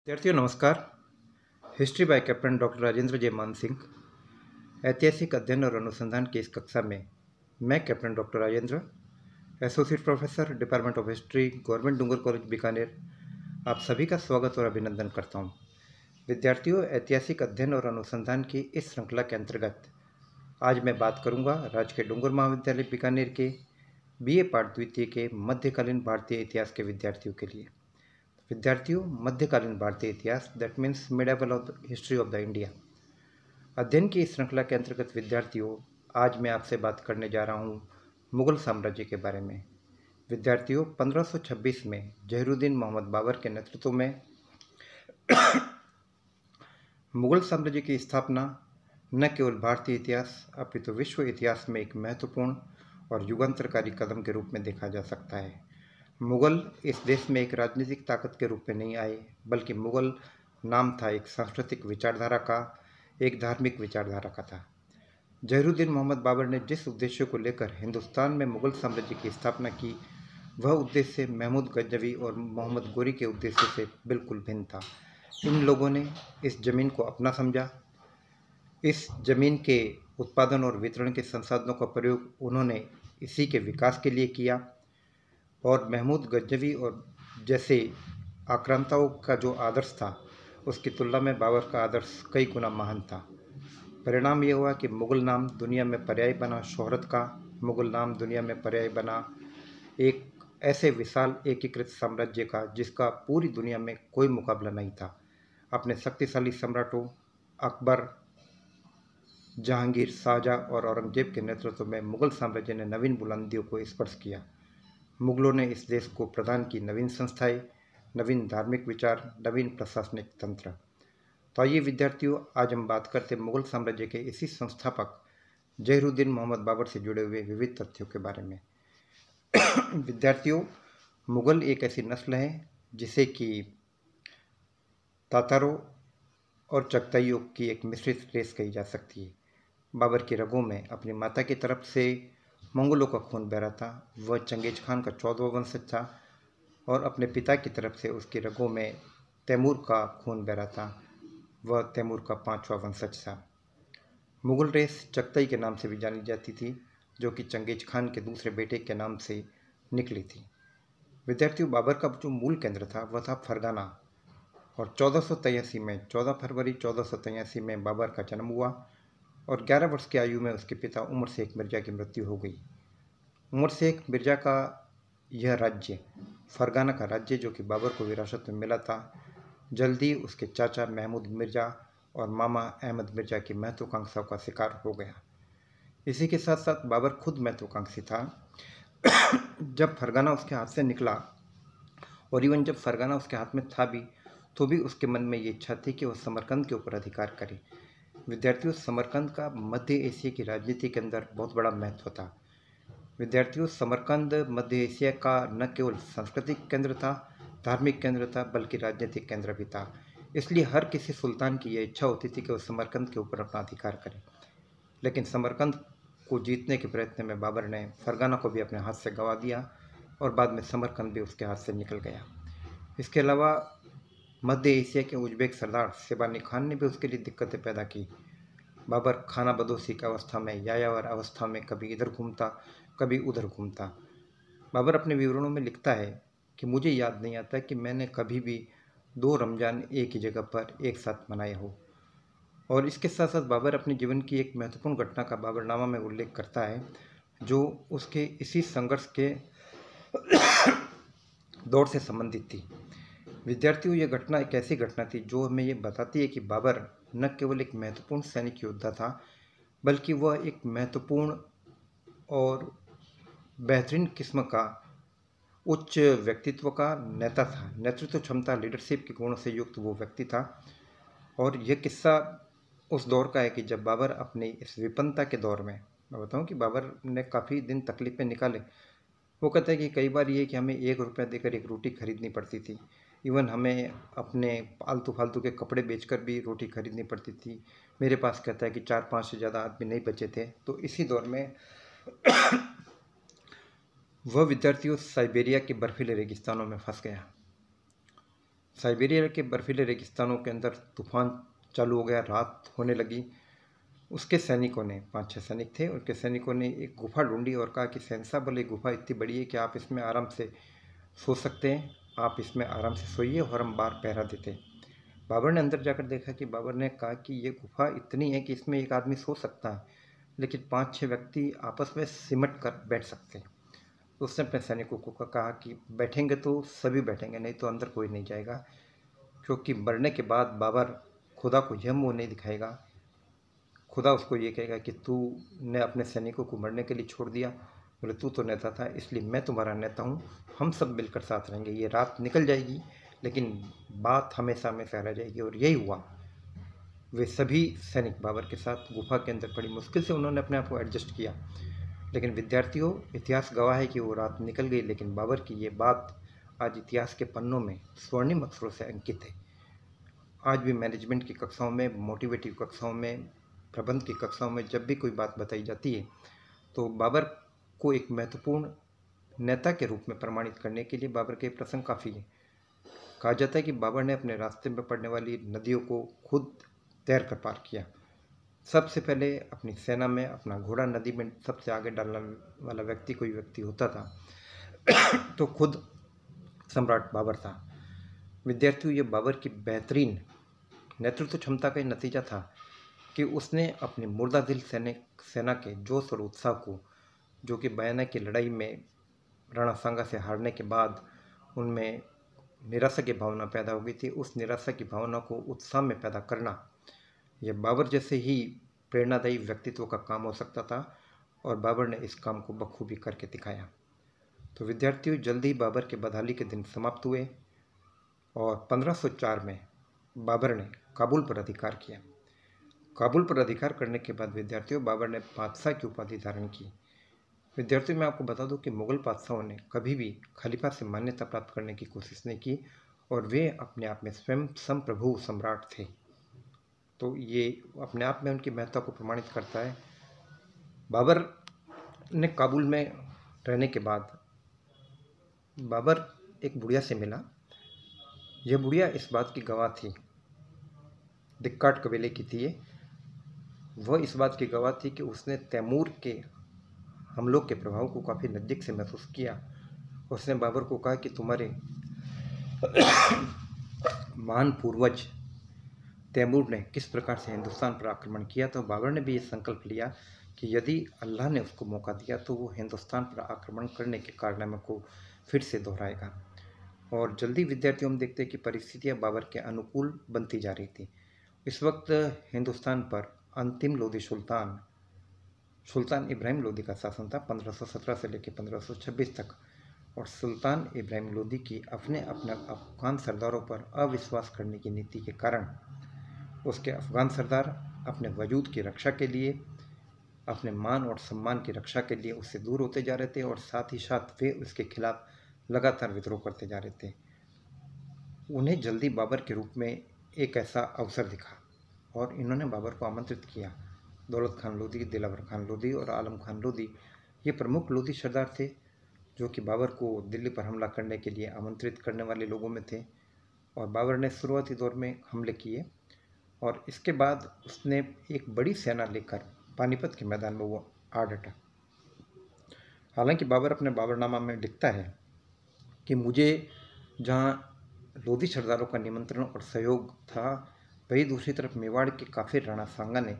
विद्यार्थियों नमस्कार। History by captain doctor Rajendra J Maan Singh. ऐतिहासिक अध्ययन और अनुसंधान की इस कक्षा में मैं captain doctor Rajendra, associate professor department of history, government Dungar college Bikaner, आप सभी का स्वागत और अभिनंदन करता हूं। विद्यार्थियों, ऐतिहासिक अध्ययन और अनुसंधान की इस श्रृंखला के अंतर्गत आज मैं बात करूंगा राजकीय डूंगर महाविद्यालय बीकानेर के BA पाठ द्वितीय के मध्यकालीन भारतीय इतिहास के विद्यार्थियों के लिए। विद्यार्थियों, मध्यकालीन भारतीय इतिहास that means medieval of history of the India अध्ययन की इस श्रृंखला के अंतर्गत विद्यार्थियों, आज मैं आपसे बात करने जा रहा हूँ मुगल साम्राज्य के बारे में। विद्यार्थियों, 1526 में जहीरुद्दीन मोहम्मद बाबर के नेतृत्व में मुगल साम्राज्य की स्थापना न केवल भारतीय इतिहास अपितु विश्व इतिहास में एक महत्वपूर्ण और युगांतरकारी कदम के रूप में देखा जा सकता है। मुगल इस देश में एक राजनीतिक ताकत के रूप में नहीं आए, बल्कि मुगल नाम था एक सांस्कृतिक विचारधारा का, एक धार्मिक विचारधारा का था। जहीरुद्दीन मोहम्मद बाबर ने जिस उद्देश्य को लेकर हिंदुस्तान में मुगल साम्राज्य की स्थापना की, वह उद्देश्य महमूद गजनवी और मोहम्मद गोरी के उद्देश्य से बिल्कुल भिन्न था। इन लोगों ने इस जमीन को अपना समझा। इस जमीन के उत्पादन और वितरण के संसाधनों का प्रयोग उन्होंने इसी के विकास के लिए किया, और महमूद गजनवी और जैसे आक्रांताओं का जो आदर्श था, उसकी तुलना में बाबर का आदर्श कई गुना महान था। परिणाम ये हुआ कि मुगल नाम दुनिया में पर्याय बना शोहरत का, मुगल नाम दुनिया में पर्याय बना एक ऐसे विशाल एकीकृत साम्राज्य का जिसका पूरी दुनिया में कोई मुकाबला नहीं था। अपने शक्तिशाली सम्राटों अकबर, जहांगीर, शाहजहाँ और औरंगजेब के नेतृत्व में मुगल साम्राज्य ने नवीन बुलंदियों को स्पर्श किया। मुगलों ने इस देश को प्रदान की नवीन संस्थाएं, नवीन धार्मिक विचार, नवीन प्रशासनिक तंत्र। तो आइए विद्यार्थियों, आज हम बात करते हैं मुगल साम्राज्य के इसी संस्थापक जहीरुद्दीन मोहम्मद बाबर से जुड़े हुए विविध तथ्यों के बारे में। विद्यार्थियों, मुगल एक ऐसी नस्ल है जिसे कि तातारों और चगताइयों की एक मिश्रित रेस कही जा सकती है। बाबर की रगों में अपनी माता की तरफ से मंगोलों का खून बह रहा था। वह चंगेज खान का 14वां वंशज था, और अपने पिता की तरफ से उसकी रगों में तैमूर का खून बह रहा था। वह तैमूर का 5वां वंशज था। मुगल रेस चगताई के नाम से भी जानी जाती थी, जो कि चंगेज खान के दूसरे बेटे के नाम से निकली थी। विद्यार्थियों, बाबर का जो मूल केंद्र था वह था फरगाना, और 1483 में 14 फरवरी 1483 में बाबर का जन्म हुआ, और 11 वर्ष की आयु में उसके पिता उमर शेख मिर्जा की मृत्यु हो गई। उमर शेख मिर्जा का यह राज्य, फरगाना का राज्य, जो कि बाबर को विरासत में मिला था, जल्दी उसके चाचा महमूद मिर्जा और मामा अहमद मिर्जा की महत्वाकांक्षाओं का शिकार हो गया। इसी के साथ साथ बाबर खुद महत्वाकांक्षी था। जब फरगाना उसके हाथ से निकला, और इवन जब फरगाना उसके हाथ में था भी, तो भी उसके मन में ये इच्छा थी कि वह समरकंद के ऊपर अधिकार करे। विद्यार्थियों, समरकंद का मध्य एशिया की राजनीति के अंदर बहुत बड़ा महत्व था। विद्यार्थियों, समरकंद मध्य एशिया का न केवल सांस्कृतिक केंद्र था, धार्मिक केंद्र था, बल्कि राजनीतिक केंद्र भी था। इसलिए हर किसी सुल्तान की यह इच्छा होती थी कि वह समरकंद के ऊपर अपना अधिकार करे। लेकिन समरकंद को जीतने के प्रयत्न में बाबर ने फरगाना को भी अपने हाथ से गंवा दिया, और बाद में समरकंद भी उसके हाथ से निकल गया। इसके अलावा मध्य एशिया के उज्बेक सरदार शेबानी खान ने भी उसके लिए दिक्कतें पैदा की। बाबर खाना बदोशी की अवस्था में, यायावर अवस्था में कभी इधर घूमता, कभी उधर घूमता। बाबर अपने विवरणों में लिखता है कि मुझे याद नहीं आता कि मैंने कभी भी 2 रमज़ान एक ही जगह पर एक साथ मनाए हो। और इसके साथ साथ बाबर अपने जीवन की एक महत्वपूर्ण घटना का बाबरनामा में उल्लेख करता है, जो उसके इसी संघर्ष के दौर से संबंधित थी। विद्यार्थियों, यह घटना एक ऐसी घटना थी जो हमें ये बताती है कि बाबर न केवल एक महत्वपूर्ण सैनिक योद्धा था, बल्कि वह एक महत्वपूर्ण और बेहतरीन किस्म का उच्च व्यक्तित्व का नेता था। नेतृत्व क्षमता, लीडरशिप के गुणों से युक्त वो व्यक्ति था। और यह किस्सा उस दौर का है कि जब बाबर अपनी इस विपन्नता के दौर में, मैं बताऊं कि बाबर ने काफ़ी दिन तकलीफ़ें निकाले। वो कहते हैं कि कई बार ये कि हमें 1 रुपया देकर एक रोटी खरीदनी पड़ती थी। इवन हमें अपने फालतू के कपड़े बेचकर भी रोटी खरीदनी पड़ती थी। मेरे पास कहता है कि 4-5 से ज़्यादा आदमी नहीं बचे थे। तो इसी दौर में वह विद्यार्थियों साइबेरिया के बर्फीले रेगिस्तानों में फंस गया। साइबेरिया के बर्फीले रेगिस्तानों के अंदर तूफान चालू हो गया, रात होने लगी। उसके सैनिकों ने, 5-6 सैनिक थे, उनके सैनिकों ने एक गुफा ढूंढी और कहा कि सहनसा बोले गुफा इतनी बड़ी है कि आप इसमें आराम से सो सकते हैं, आप इसमें आराम से सोइए और हम बाहर पहरा देते हैं। बाबर ने अंदर जाकर देखा कि बाबर ने कहा कि ये गुफा इतनी है कि इसमें एक आदमी सो सकता है, लेकिन 5-6 व्यक्ति आपस में सिमट कर बैठ सकते हैं। तो उसने अपने सैनिकों को कहा कि बैठेंगे तो सभी बैठेंगे, नहीं तो अंदर कोई नहीं जाएगा, क्योंकि मरने के बाद बाबर खुदा को यह मुँह नहीं दिखाएगा, खुदा उसको ये कहेगा कि तू ने अपने सैनिकों को मरने के लिए छोड़ दिया, बोले तू तो नेता था, इसलिए मैं तुम्हारा नेता हूँ, हम सब मिलकर साथ रहेंगे, ये रात निकल जाएगी लेकिन बात हमेशा हमेशा रह जाएगी। और यही हुआ। वे सभी सैनिक बाबर के साथ गुफा के अंदर बड़ी मुश्किल से उन्होंने अपने आप को एडजस्ट किया। लेकिन विद्यार्थियों, इतिहास गवाह है कि वो रात निकल गई, लेकिन बाबर की ये बात आज इतिहास के पन्नों में स्वर्णिम अक्षरों से अंकित है। आज भी मैनेजमेंट की कक्षाओं में, मोटिवेटिव कक्षाओं में, प्रबंध की कक्षाओं में जब भी कोई बात बताई जाती है तो बाबर को एक महत्वपूर्ण नेता के रूप में प्रमाणित करने के लिए बाबर के प्रसंग काफ़ी है। कहा जाता है कि बाबर ने अपने रास्ते में पड़ने वाली नदियों को खुद तैर कर पार किया। सबसे पहले अपनी सेना में अपना घोड़ा नदी में सबसे आगे डालने वाला व्यक्ति कोई व्यक्ति होता था तो खुद सम्राट बाबर था। विद्यार्थियों, ये बाबर की बेहतरीन नेतृत्व क्षमता का नतीजा था कि उसने अपनी मुर्दा दिल सेना के जोश और उत्साह को, जो कि बयाना की लड़ाई में राणा सांगा से हारने के बाद उनमें निराशा की भावना पैदा हो गई थी, उस निराशा की भावना को उत्साह में पैदा करना यह बाबर जैसे ही प्रेरणादायी व्यक्तित्व का काम हो सकता था, और बाबर ने इस काम को बखूबी करके दिखाया। तो विद्यार्थियों, जल्दी ही बाबर के बदहाली के दिन समाप्त हुए और 1504 में बाबर ने काबुल पर अधिकार किया। काबुल पर अधिकार करने के बाद विद्यार्थियों, बाबर ने बादशाह की उपाधि धारण की। विद्यार्थियों, मैं आपको बता दूं कि मुगल बादशाहों ने कभी भी खलीफा से मान्यता प्राप्त करने की कोशिश नहीं की और वे अपने आप में स्वयं संप्रभु सम्राट थे। तो ये अपने आप में उनकी महत्ता को प्रमाणित करता है। बाबर ने काबुल में रहने के बाद बाबर एक बुढ़िया से मिला। यह बुढ़िया इस बात की गवाह थी, दिक्काट कबीले की थी ये। वह इस बात की गवाह थी कि उसने तैमूर के हमलों के प्रभाव को काफ़ी नज़दीक से महसूस किया। उसने बाबर को कहा कि तुम्हारे महान पूर्वज तैमूर ने किस प्रकार से हिंदुस्तान पर आक्रमण किया। तो बाबर ने भी ये संकल्प लिया कि यदि अल्लाह ने उसको मौका दिया तो वो हिंदुस्तान पर आक्रमण करने के कारनामे को फिर से दोहराएगा। और जल्दी विद्यार्थियों, हम देखते हैं कि परिस्थितियाँ बाबर के अनुकूल बनती जा रही थी। इस वक्त हिंदुस्तान पर अंतिम लोधी सुल्तान इब्राहिम लोधी का शासन था, 1517 से लेकर 1526 तक। और सुल्तान इब्राहिम लोधी की अपने अफगान सरदारों पर अविश्वास करने की नीति के कारण उसके अफगान सरदार अपने वजूद की रक्षा के लिए, अपने मान और सम्मान की रक्षा के लिए उससे दूर होते जा रहे थे और साथ ही साथ वे उसके खिलाफ लगातार विद्रोह करते जा रहे थे। उन्हें जल्दी बाबर के रूप में एक ऐसा अवसर दिखा और इन्होंने बाबर को आमंत्रित किया। दौलत खान लोधी, दिलावर खान लोधी और आलम खान लोधी ये प्रमुख लोधी सरदार थे जो कि बाबर को दिल्ली पर हमला करने के लिए आमंत्रित करने वाले लोगों में थे। और बाबर ने शुरुआती दौर में हमले किए और इसके बाद उसने एक बड़ी सेना लेकर पानीपत के मैदान में वो आ डटा। हालांकि बाबर अपने बाबरनामा में लिखता है कि मुझे जहाँ लोधी सरदारों का निमंत्रण और सहयोग था, वही दूसरी तरफ मेवाड़ के काफिर राणा सांगा ने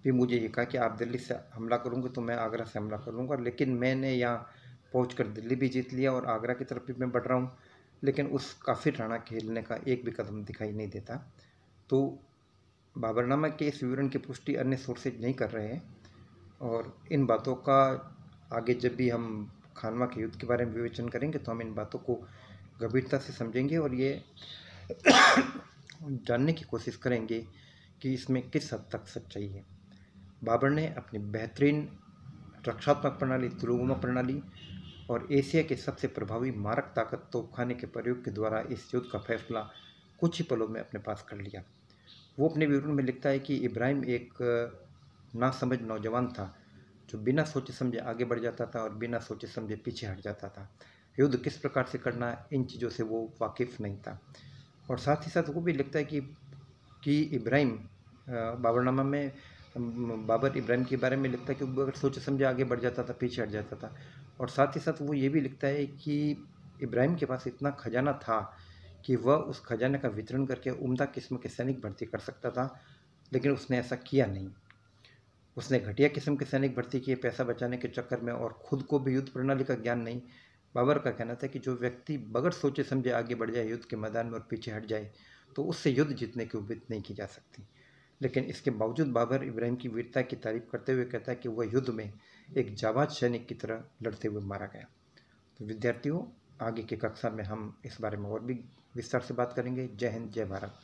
भी मुझे ये कहा कि आप दिल्ली से हमला करूँगे तो मैं आगरा से हमला करूँगा। लेकिन मैंने यहाँ पहुंचकर दिल्ली भी जीत लिया और आगरा की तरफ भी मैं बढ़ रहा हूँ, लेकिन उस काफिर राणा के हिलने का एक भी कदम दिखाई नहीं देता। तो बाबरनामा के इस विवरण की पुष्टि अन्य सोर्सेज नहीं कर रहे हैं और इन बातों का आगे जब भी हम खानवा के युद्ध के बारे में विवेचन करेंगे तो हम इन बातों को गंभीरता से समझेंगे और ये जानने की कोशिश करेंगे कि इसमें किस हद तक सच्चाई है। बाबर ने अपनी बेहतरीन रक्षात्मक प्रणाली, तुलुगमा प्रणाली और एशिया के सबसे प्रभावी मारक ताकत तोपखाने के प्रयोग के द्वारा इस युद्ध का फैसला कुछ ही पलों में अपने पास कर लिया। वो अपने विवरण में लिखता है कि इब्राहिम एक नासमझ नौजवान था जो बिना सोचे समझे आगे बढ़ जाता था और बिना सोचे समझे पीछे हट जाता था। युद्ध किस प्रकार से करना, इन चीज़ों से वो वाकिफ़ नहीं था। और साथ ही साथ वो भी लिखता है कि इब्राहिम बाबरनामा में बाबर इब्राहिम के बारे में लिखता है कि वो अगर सोचे समझे आगे बढ़ जाता था, पीछे हट जाता था। और साथ ही साथ वो ये भी लिखता है कि इब्राहिम के पास इतना खजाना था कि वह उस खजाने का वितरण करके उम्दा किस्म के सैनिक भर्ती कर सकता था, लेकिन उसने ऐसा किया नहीं। उसने घटिया किस्म के सैनिक भर्ती किए पैसा बचाने के चक्कर में, और खुद को भी युद्ध प्रणाली का ज्ञान नहीं। बाबर का कहना था कि जो व्यक्ति बगैर सोचे समझे आगे बढ़ जाए युद्ध के मैदान में और पीछे हट जाए, तो उससे युद्ध जीतने की उम्मीद नहीं की जा सकती। लेकिन इसके बावजूद बाबर इब्राहिम की वीरता की तारीफ करते हुए कहता है कि वह युद्ध में एक जाबाज सैनिक की तरह लड़ते हुए मारा गया। तो विद्यार्थियों, आगे की कक्षा में हम इस बारे में और भी विस्तार से बात करेंगे। जय हिंद, जय भारत।